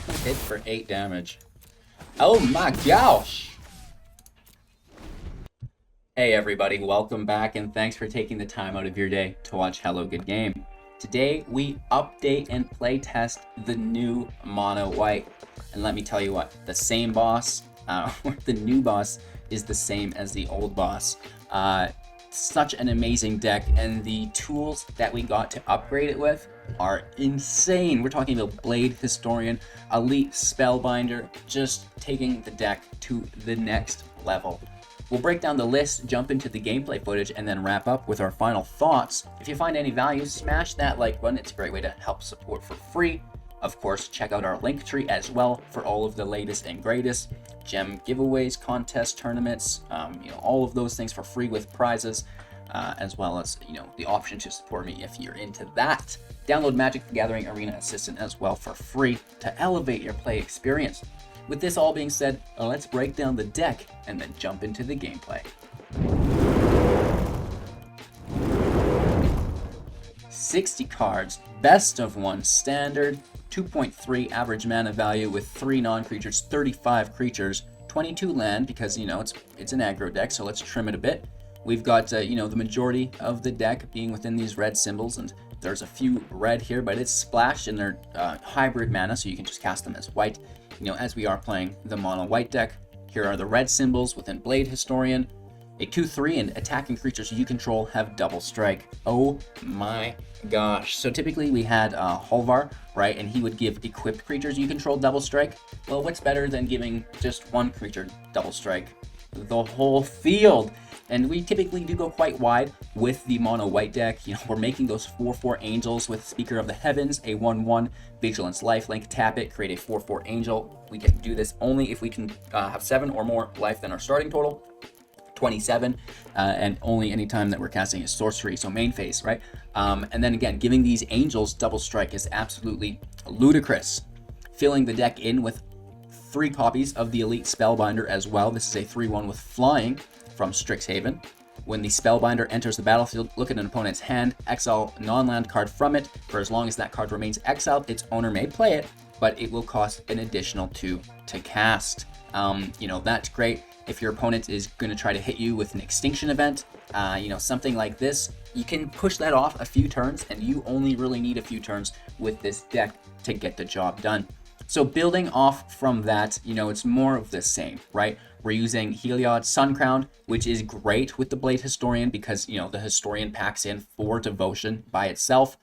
Hit for 8 damage. Oh my gosh! Hey everybody, welcome back and thanks for taking the time out of your day to watch Hello Good Game. Today we update and play test the new mono white. And let me tell you what, the same boss, the new boss is the same as the old boss. Such an amazing deck, and the tools that we got to upgrade it with are insane. We're talking about Blade Historian, Elite Spellbinder, just taking the deck to the next level. We'll break down the list, jump into the gameplay footage, and then wrap up with our final thoughts. If you find any value, smash that like button. It's a great way to help support for free. Of course, check out our link tree as well for all of the latest and greatest gem giveaways, contests, tournaments, all of those things for free with prizes, as well as, the option to support me if you're into that. Download Magic the Gathering Arena Assistant as well for free to elevate your play experience. With this all being said, let's break down the deck and then jump into the gameplay. 60 cards, best of 1 standard, 2.3 average mana value with 3 non-creatures, 35 creatures, 22 land because, it's an aggro deck, so let's trim it a bit. We've got, the majority of the deck being within these red symbols, and there's a few red here, but it's splashed in their hybrid mana, so you can just cast them as white. As we are playing the mono white deck, here are the red symbols within Blade Historian. A 2/3 and attacking creatures you control have double strike. Oh my gosh. So typically we had Holvar, right? And he would give equipped creatures you control double strike. Well, what's better than giving just one creature double strike? The whole field. And we typically do go quite wide with the mono white deck. We're making those 4/4 angels with Speaker of the Heavens, a 1/1 Vigilance lifelink, tap it, create a 4/4 angel. We can do this only if we can have 7 or more life than our starting total. 27, and only any time that we're casting a sorcery, so main phase, right? And then again, giving these angels double strike is absolutely ludicrous. Filling the deck in with 3 copies of the Elite Spellbinder as well. This is a 3/1 with flying from Strixhaven. When the Spellbinder enters the battlefield, look at an opponent's hand, exile non-land card from it. For as long as that card remains exiled, its owner may play it, but it will cost an additional 2 to cast. That's great if your opponent is going to try to hit you with an extinction event, something like this. You can push that off a few turns, and you only really need a few turns with this deck to get the job done. So building off from that, it's more of the same, right? We're using Heliod Suncrown, which is great with the Blade Historian because, the Historian packs in 4 devotion by itself.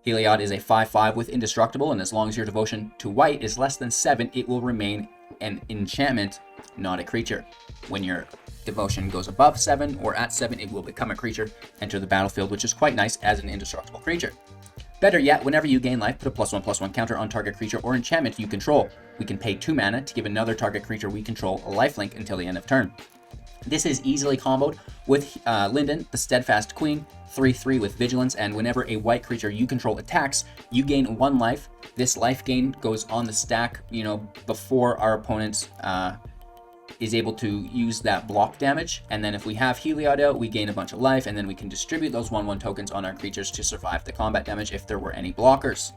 Heliod is a 5/5 with indestructible, and as long as your devotion to white is less than 7, it will remain an enchantment, not a creature. When your devotion goes above 7 or at 7, it will become a creature, enter the battlefield, which is quite nice as an indestructible creature. Better yet, whenever you gain life, put a +1/+1 counter on target creature or enchantment you control. We can pay 2 mana to give another target creature we control a lifelink until the end of turn. This is easily comboed with Linden, the Steadfast Queen, 3/3 with Vigilance, and whenever a white creature you control attacks, you gain 1 life. This life gain goes on the stack, before our opponent is able to use that block damage. And then if we have Heliod out, we gain a bunch of life, and then we can distribute those 1/1 tokens on our creatures to survive the combat damage if there were any blockers.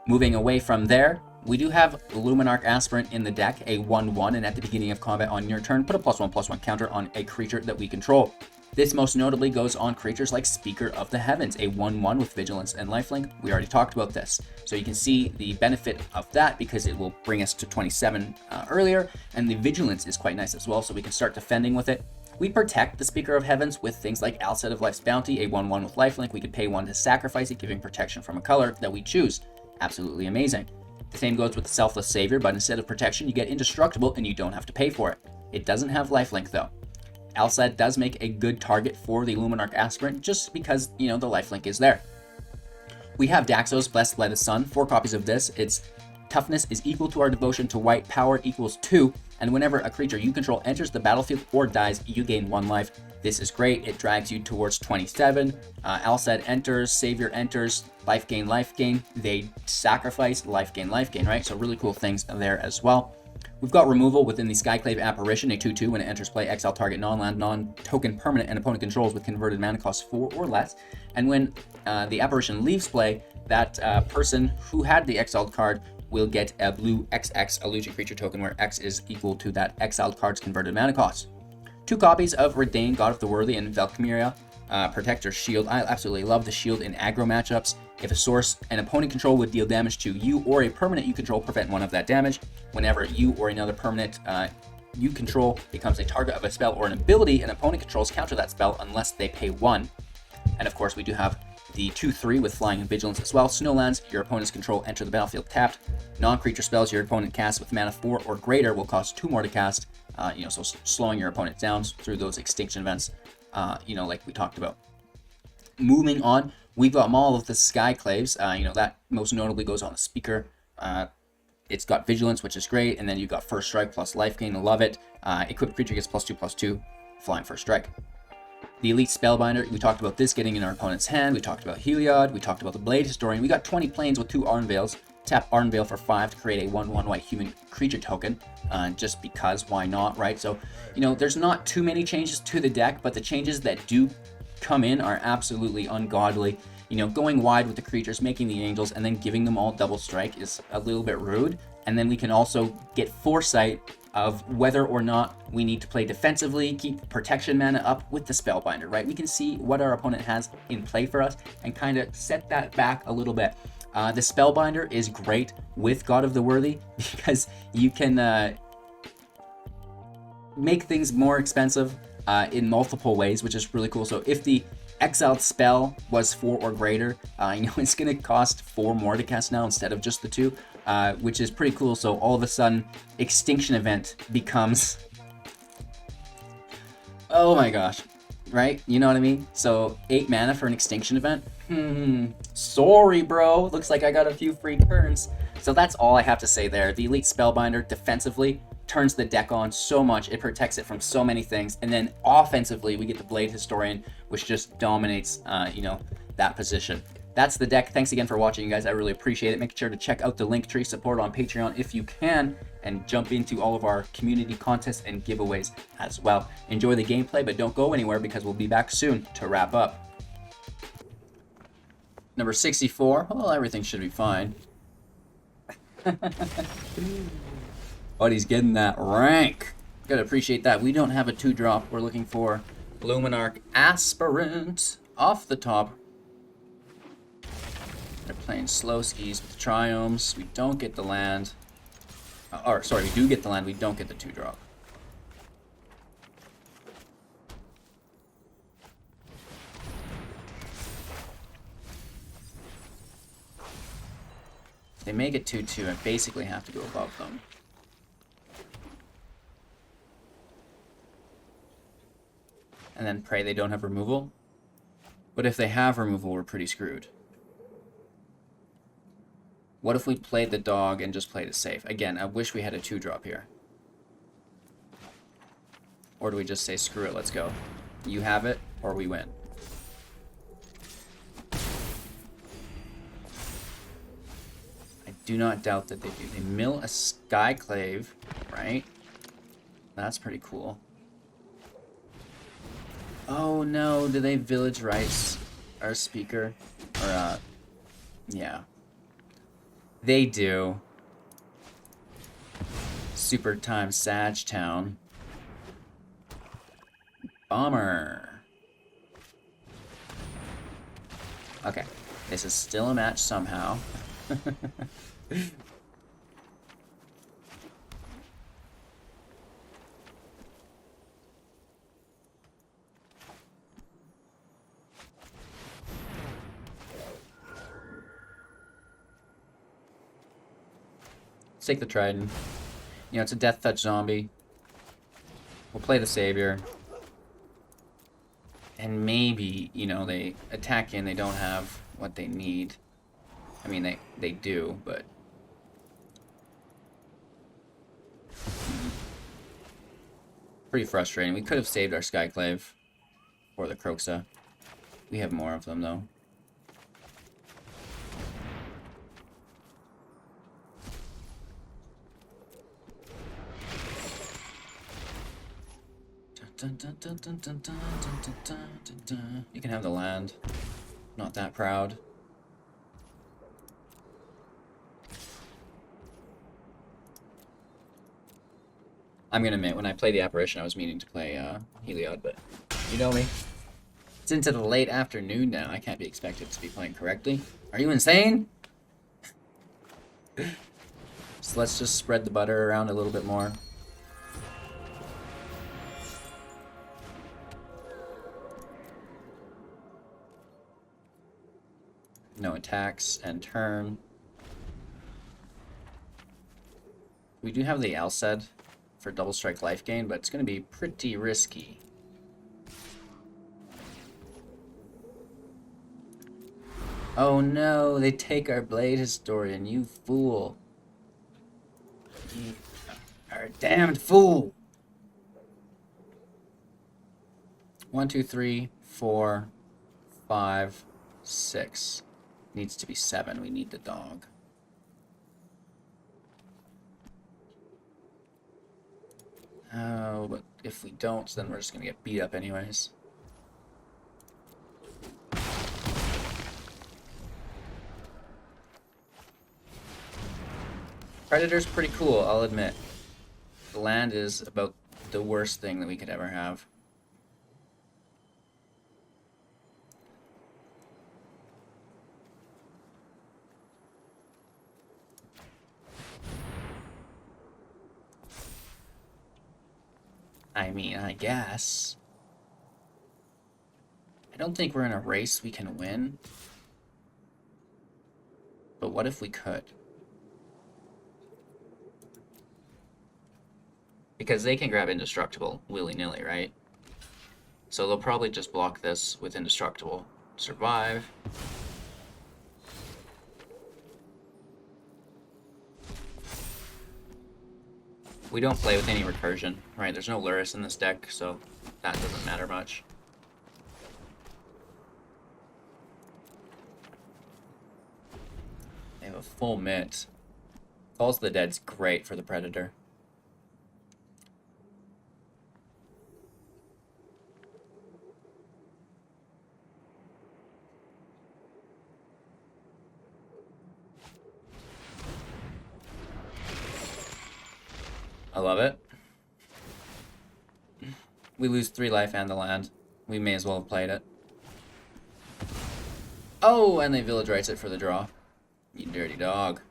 Moving away from there, we do have Luminarch Aspirant in the deck, a 1/1, and at the beginning of combat on your turn, put a +1/+1 counter on a creature that we control. This most notably goes on creatures like Speaker of the Heavens, a 1/1 with Vigilance and lifelink. We already talked about this. So you can see the benefit of that because it will bring us to 27 earlier, and the Vigilance is quite nice as well, so we can start defending with it. We protect the Speaker of Heavens with things like Alseid of Life's Bounty, a 1/1 with lifelink. We could pay 1 to sacrifice it, giving protection from a color that we choose. Absolutely amazing. The same goes with the Selfless Savior, but instead of protection, you get indestructible and you don't have to pay for it. It doesn't have lifelink though. Alseid does make a good target for the Luminarch Aspirant just because, the lifelink is there. We have Daxos, Blessed by the Sun, 4 copies of this. Its toughness is equal to our devotion to white, power equals 2, and whenever a creature you control enters the battlefield or dies, you gain 1 life. This is great. It drags you towards 27. Alseid enters, Savior enters, life gain. They sacrifice, life gain, right? So really cool things there as well. We've got removal within the Skyclave Apparition, a 2/2. When it enters play, exile target non-land, non-token permanent and opponent controls with converted mana cost 4 or less. And when the Apparition leaves play, that person who had the exiled card will get a blue XX illusion creature token, where X is equal to that exiled card's converted mana cost. 2 copies of Reidane, God of the Worthy, and Valkyria, Protector Shield. I absolutely love the shield in aggro matchups. If a source an opponent control would deal damage to you or a permanent you control, prevent 1 of that damage. Whenever you or another permanent you control becomes a target of a spell or an ability, an opponent controls counter that spell unless they pay 1. And of course, we do have the 2/3 with Flying and Vigilance as well. Snowlands, your opponent's control enter the battlefield tapped. Non-creature spells your opponent casts with mana 4 or greater will cost 2 more to cast. So slowing your opponent down through those extinction events, like we talked about. Moving on, we've got Maul of the Skyclaves. That most notably goes on the speaker. It's got Vigilance, which is great, and then you've got First Strike plus Lifegain. I love it. Equipped creature gets +2/+2, flying First Strike. The Elite Spellbinder, we talked about this getting in our opponent's hand. We talked about Heliod. We talked about the Blade Historian. We got 20 planes with 2 Ardenvales. Tap Ardenvale for 5 to create a 1/1 white human creature token, just because, why not, right? So, there's not too many changes to the deck, but the changes that do come in are absolutely ungodly. Going wide with the creatures, making the angels, and then giving them all double strike is a little bit rude. And then we can also get foresight of whether or not we need to play defensively, keep protection mana up with the Spellbinder, right? We can see what our opponent has in play for us and kind of set that back a little bit. The Spellbinder is great with God of the Worthy because you can make things more expensive in multiple ways, which is really cool. So if the exiled spell was 4 or greater, it's going to cost 4 more to cast now instead of just the 2, which is pretty cool. So all of a sudden, Extinction Event becomes... oh my gosh, right? You know what I mean? So 8 mana for an Extinction Event? Sorry, bro. Looks like I got a few free turns. So that's all I have to say there. The Elite Spellbinder defensively turns the deck on so much. It protects it from so many things. And then offensively, we get the Blade Historian, which just dominates, that position. That's the deck. Thanks again for watching, you guys. I really appreciate it. Make sure to check out the Linktree, support on Patreon if you can, and jump into all of our community contests and giveaways as well. Enjoy the gameplay, but don't go anywhere because we'll be back soon to wrap up. Number 64. Well, everything should be fine. Buddy's getting that rank. Gotta appreciate that. We don't have a 2-drop. We're looking for Luminarch Aspirant off the top. They're playing slow skis with the Triomes. We don't get the land. We do get the land. We don't get the 2-drop. They make it 2/2. I basically have to go above them. And then pray they don't have removal. But if they have removal, we're pretty screwed. What if we played the dog and just played it safe? Again, I wish we had a 2-drop here. Or do we just say, screw it, let's go. You have it, or we win. I do not doubt that they do. They mill a Skyclave, right? That's pretty cool. Oh no, do they Village Rights our speaker? Or, yeah. They do. Super Time Sagetown. Bummer. Okay, this is still a match somehow. Let's take the Trident. It's a Death Touch zombie. We'll play the Savior. And maybe, they attack in, they don't have what they need. I mean, they do, but... pretty frustrating. We could have saved our Skyclave. Or the Croxa. We have more of them, though. You can have the land. Not that proud. I'm gonna admit, when I played the Apparition, I was meaning to play Heliod, but you know me. It's into the late afternoon now. I can't be expected to be playing correctly. Are you insane? So let's just spread the butter around a little bit more. No attacks and turn. We do have the Alseid for double strike life gain, but it's going to be pretty risky. Oh no, they take our Blade Historian, you fool. You are a damned fool. 1, 2, 3, 4, 5, 6. Needs to be 7. We need the dog. Oh, but if we don't, then we're just gonna get beat up anyways. Predator's pretty cool, I'll admit. The land is about the worst thing that we could ever have. I mean, I guess. I don't think we're in a race we can win. But what if we could? Because they can grab Indestructible willy-nilly, right? So they'll probably just block this with Indestructible. Survive. We don't play with any recursion, right? There's no Luris in this deck, so that doesn't matter much. They have a full mitt. Calls of the Dead's great for the Predator. I love it. We lose 3 life and the land. We may as well have played it. Oh, and they Village Rites it for the draw. You dirty dog.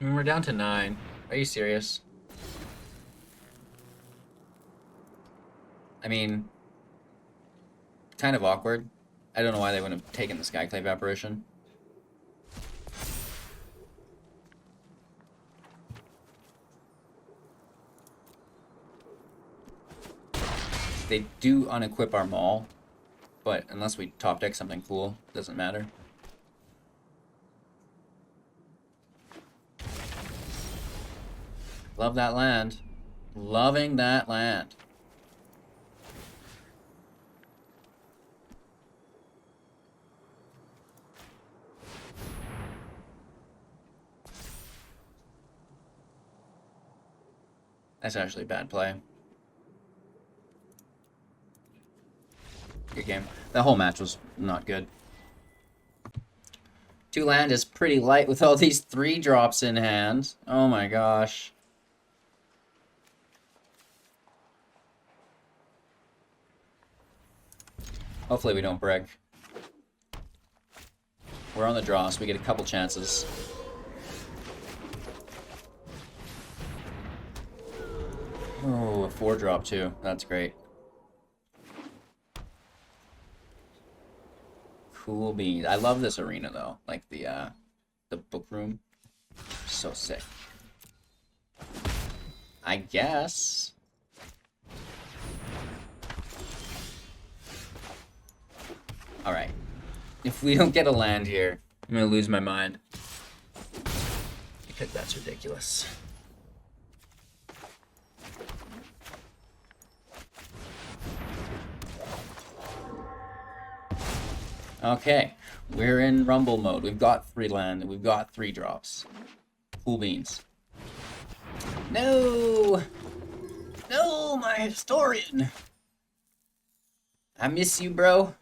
I mean, we're down to 9. Are you serious? I mean, kind of awkward. I don't know why they wouldn't have taken the Skyclave Apparition. They do unequip our Maul, but unless we top deck something cool, doesn't matter. Love that land. Loving that land. That's actually a bad play. Good game. That whole match was not good. 2 land is pretty light with all these 3 drops in hand. Oh my gosh. Hopefully we don't brick. We're on the draw, so we get a couple chances. Oh, a 4-drop too. That's great. Cool beans. I love this arena though. Like the book room. So sick. I guess. Alright. If we don't get a land here, I'm gonna lose my mind. Because that's ridiculous. Okay, we're in Rumble mode. We've got 3 land, and we've got 3 drops. Cool beans. No! No, my historian! I miss you, bro.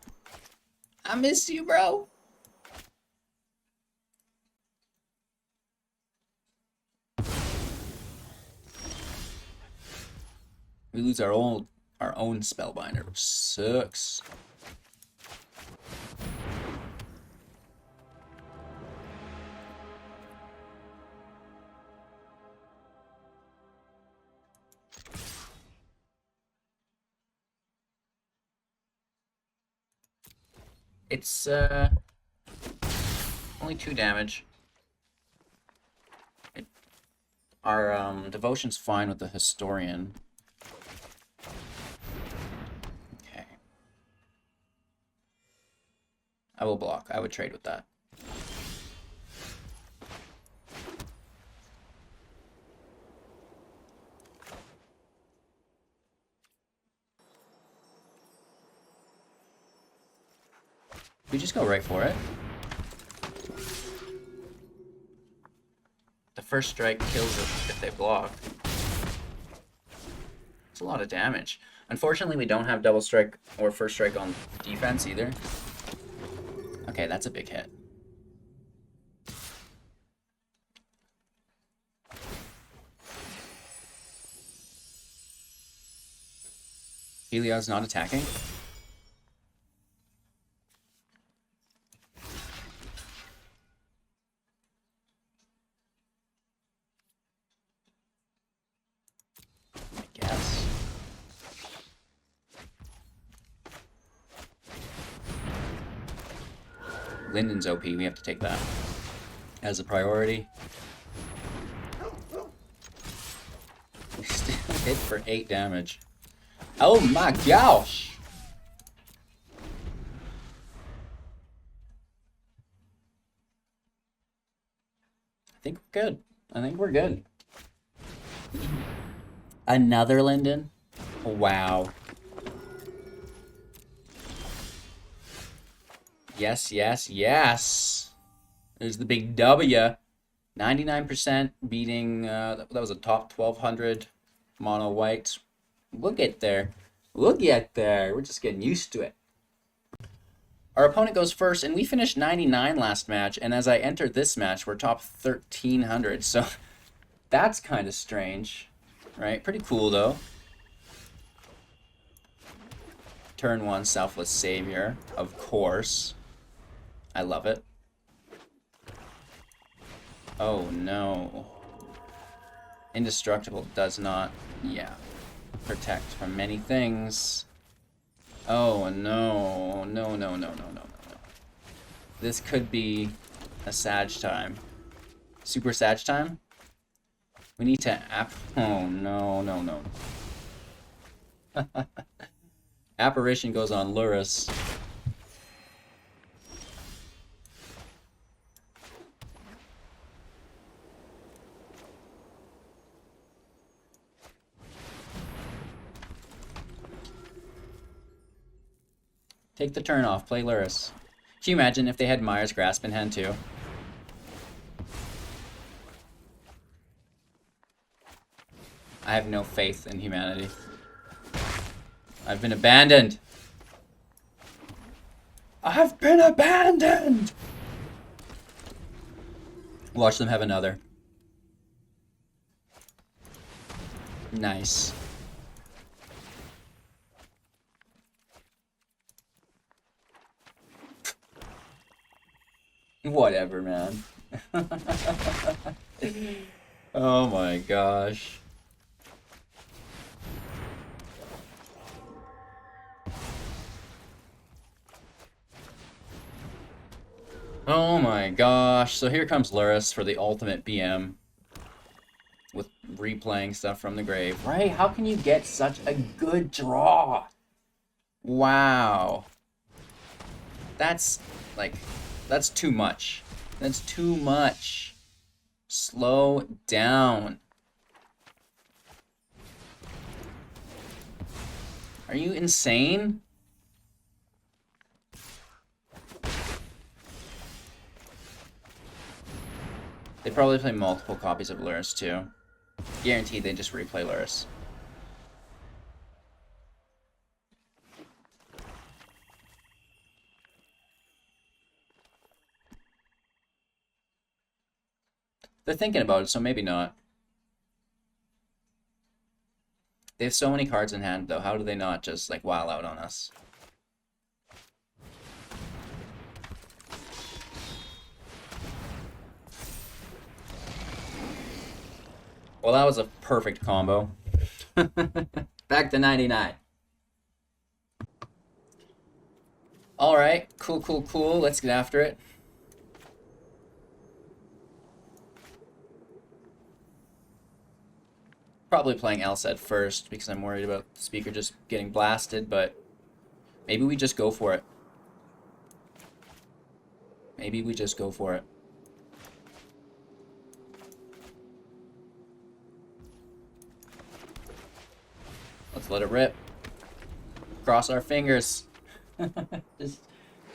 I miss you, bro. We lose our own Spellbinder, which sucks. It's only 2 damage. Our devotion's fine with the historian. Okay. I will block. I would trade with that. We just go right for it. The first strike kills it if they block. It's a lot of damage. Unfortunately, we don't have double strike or first strike on defense either. Okay, that's a big hit. Heliod's not attacking. Linden's OP, we have to take that as a priority. We still hit for 8 damage. Oh my gosh! I think we're good. I think we're good. Another Linden? Wow. Yes, yes, yes. There's the big W. 99% beating, that was a top 1200 mono white. Look at there. Look at there. We're just getting used to it. Our opponent goes first, and we finished 99 last match, and as I entered this match, we're top 1300. So that's kind of strange, right? Pretty cool, though. Turn 1, Selfless Savior, of course. I love it. Oh no. Indestructible does not, yeah, protect from many things. Oh no. No, no, no, no, no, no, no. This could be a Sag time. Super Sag time? We need to oh no, no, no. Apparition goes on Luris. Take the turn off, play Luris. Can you imagine if they had Myers Grasp in hand too? I have no faith in humanity. I've been abandoned! I've been abandoned! Watch them have another. Nice. Whatever, man. Oh my gosh. Oh my gosh. So here comes Luris for the ultimate BM. With replaying stuff from the grave. Right? How can you get such a good draw? Wow. That's, like... That's too much. That's too much. Slow down. Are you insane? They probably play multiple copies of Luris too. Guaranteed they just replay Luris. They're thinking about it, so maybe not. They have so many cards in hand, though. How do they not just, like, wow out on us? Well, that was a perfect combo. Back to 99. Alright, cool. Let's get after it. Probably playing Alseid first because I'm worried about the speaker just getting blasted, but maybe we just go for it. Maybe we just go for it. Let's let it rip. Cross our fingers.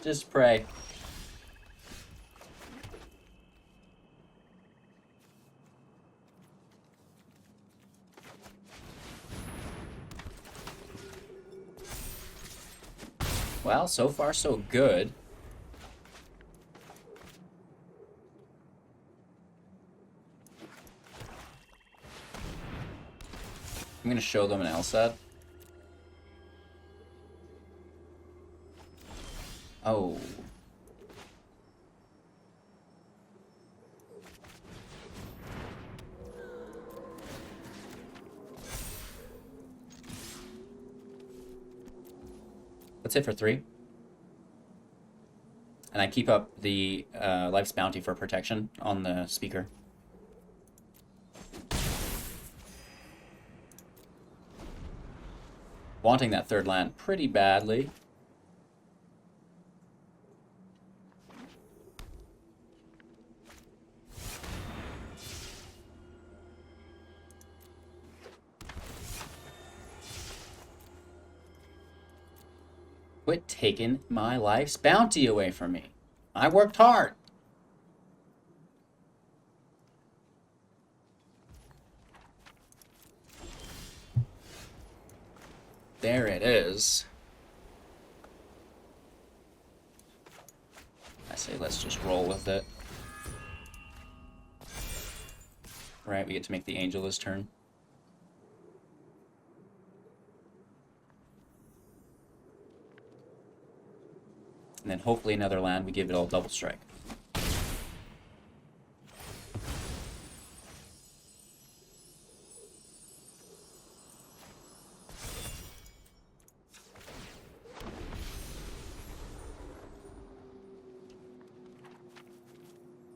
just pray. Well, so far so good. I'm gonna show them an Alseid. Oh. Let's hit for 3. And I keep up the Life's Bounty for protection on the speaker. Wanting that third land pretty badly. Quit taking my Life's Bounty away from me. I worked hard. There it is. I say let's just roll with it. Right, we get to make the angel this turn. And then hopefully another land, we give it all double strike.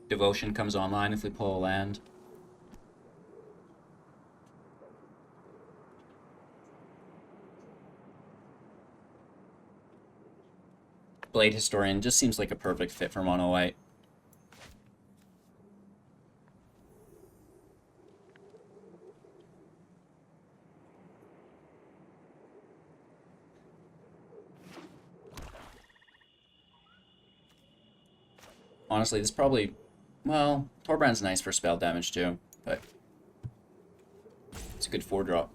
Devotion comes online if we pull a land. Blade Historian just seems like a perfect fit for mono white. Honestly, this probably... Well, Torbrand's nice for spell damage too, but... It's a good 4-drop.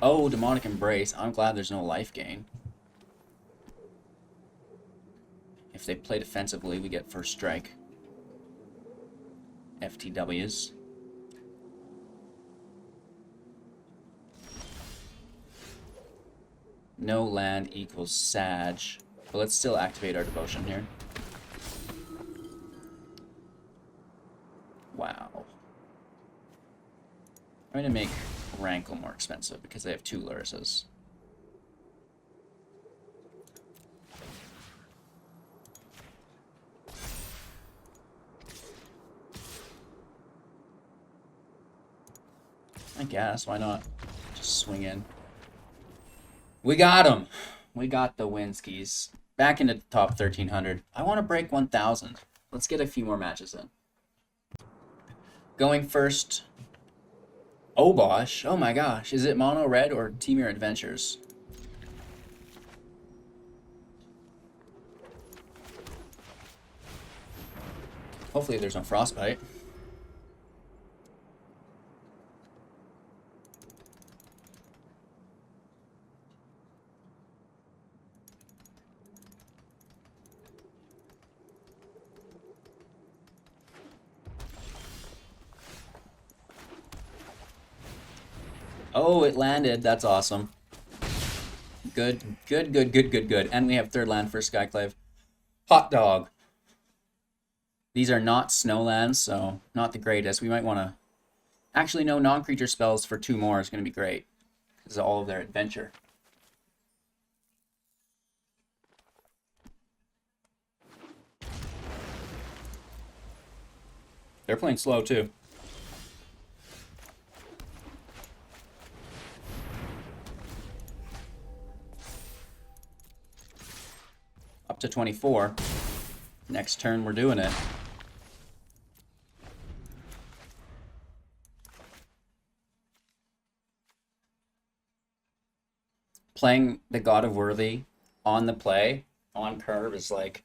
Oh, Demonic Embrace. I'm glad there's no life gain. If they play defensively, we get first strike. FTWs. No land equals Sag. But let's still activate our devotion here. Wow. I'm going to make Rankle more expensive because they have 2 Lurises. I guess, why not? Just swing in. We got him! We got the Winskies. Back into the top 1300. I want to break 1000. Let's get a few more matches in. Going first, Obosh. Oh my gosh, is it Mono Red or Temur Adventures? Hopefully there's no Frostbite. Oh, it landed. That's awesome. Good, good, good, good, good, good. And we have third land for Skyclave. Hot dog. These are not snow lands, so not the greatest. We might want to... Actually, no, non-creature spells for 2 more is going to be great. This is all of their adventure. They're playing slow, too. Up to 24. Next turn, we're doing it. Playing the God of Worthy on the play, on curve, is like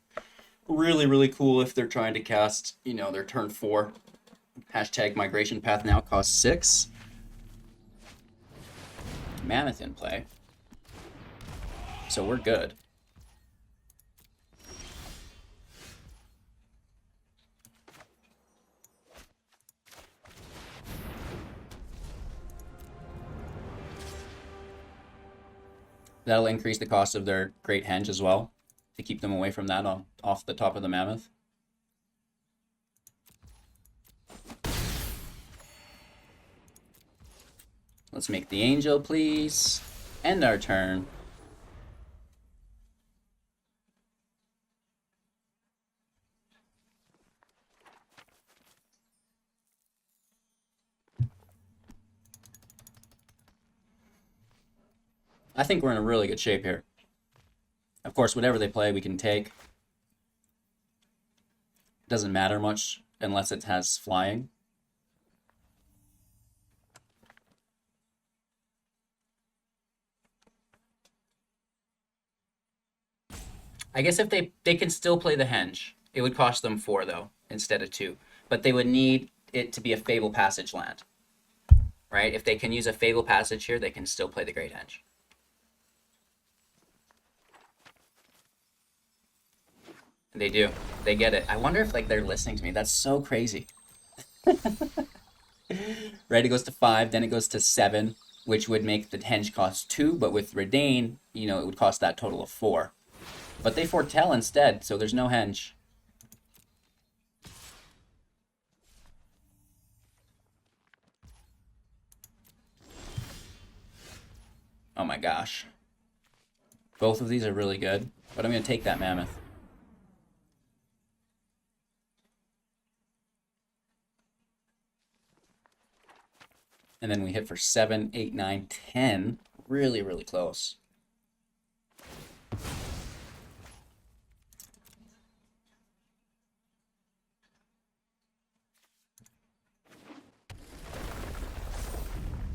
really, really cool if they're trying to cast, you know, their turn 4. Hashtag Migration Path now costs 6. Mammoth in play. So we're good. That'll increase the cost of their Great Henge as well, to keep them away from that off the top of the Mammoth. Let's make the Angel, please. End our turn. I think we're in a really good shape here. Of course, whatever they play, we can take. Doesn't matter much unless it has flying. I guess if they can still play the Henge. It would cost them 4, though, instead of 2. But they would need it to be a Fable Passage land. Right? If they can use a Fable Passage here, they can still play the Great Henge. They do. They get it. I wonder if like they're listening to me. That's so crazy. Right, it goes to 5, then it goes to 7, which would make the Henge cost 2, but with Reidane, you know, it would cost that total of 4. But they foretell instead, so there's no Henge. Oh my gosh. Both of these are really good, but I'm going to take that Mammoth. And then we hit for 7, 8, 9, 10. Really, really close.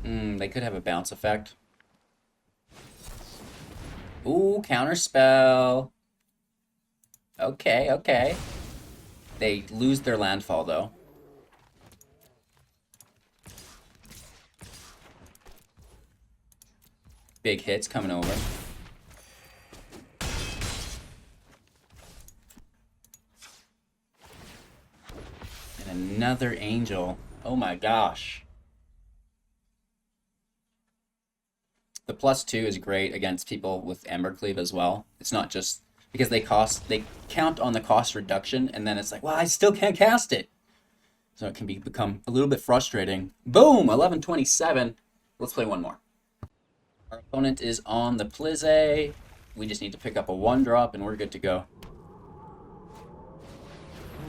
They could have a bounce effect. Ooh, counterspell. Okay, okay. They lose their landfall, though. Big hits coming over. And another Angel. Oh my gosh. The +2 is great against people with Embercleave as well. It's not just because they count on the cost reduction, and then it's like, well, I still can't cast it. So it can become a little bit frustrating. Boom! 1127. Let's play one more. Our opponent is on the Plizze. We just need to pick up a 1-drop and we're good to go.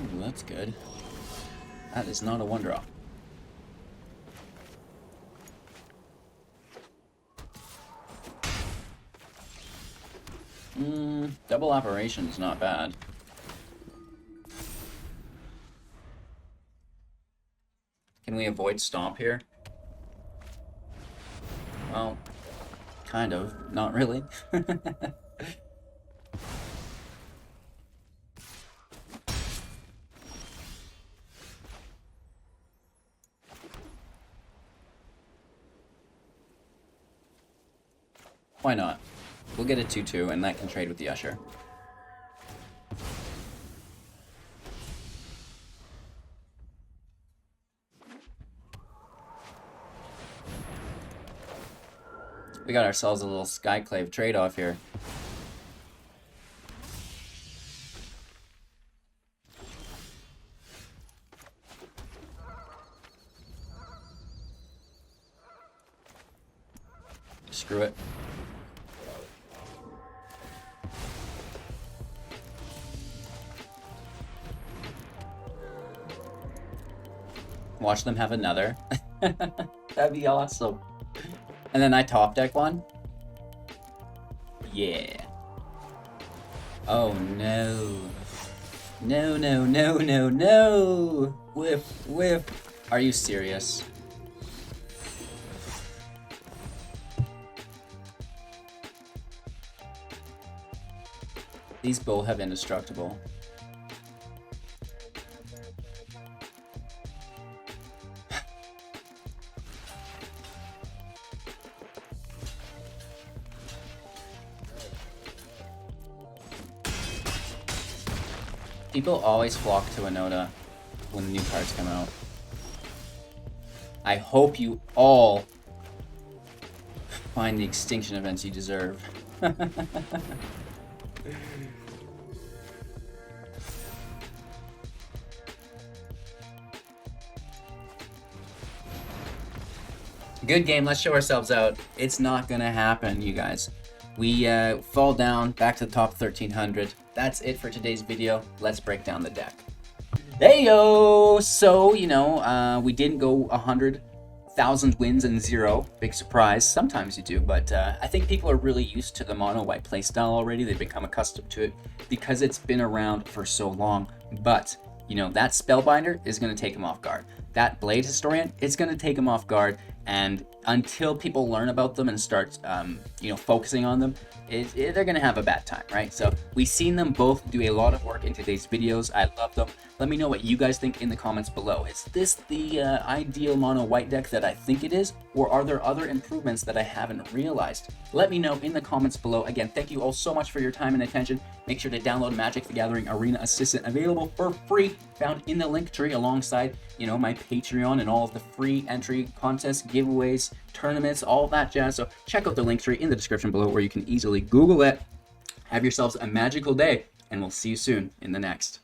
Ooh, that's good. That is not a 1-drop. Double Apparition is not bad. Can we avoid Stomp here? Well, kind of. Not really. Why not? We'll get a 2-2, and that can trade with the Usher. We got ourselves a little Skyclave trade-off here. Screw it. Watch them have another. That'd be awesome. And then I top deck one. Yeah. Oh no. No, no, no, no, no. Whiff, whiff. Are you serious? These both have indestructible. People always flock to Anoda when new cards come out. I hope you all find the extinction events you deserve. Good game, let's show ourselves out. It's not gonna happen, you guys. We fall down back to the top 1300. That's it for today's video. Let's break down the deck. Heyo! So, you know, we didn't go 100,000 wins and 0. Big surprise. Sometimes you do, but I think people are really used to the mono white playstyle already. They've become accustomed to it because it's been around for so long. But, you know, that Spellbinder is going to take them off guard. That Blade Historian is going to take them off guard. And until people learn about them and start, you know, focusing on them, they're going to have a bad time, right? So we've seen them both do a lot of work in today's videos. I love them. Let me know what you guys think in the comments below. Is this the ideal mono white deck that I think it is? Or are there other improvements that I haven't realized? Let me know in the comments below. Again, thank you all so much for your time and attention. Make sure to download Magic the Gathering Arena Assistant, available for free, found in the link tree alongside, you know, my Patreon and all of the free entry contests, giveaways, tournaments, all that jazz. So check out the link tree in the description below, where you can easily Google it. Have yourselves a magical day, and we'll see you soon in the next.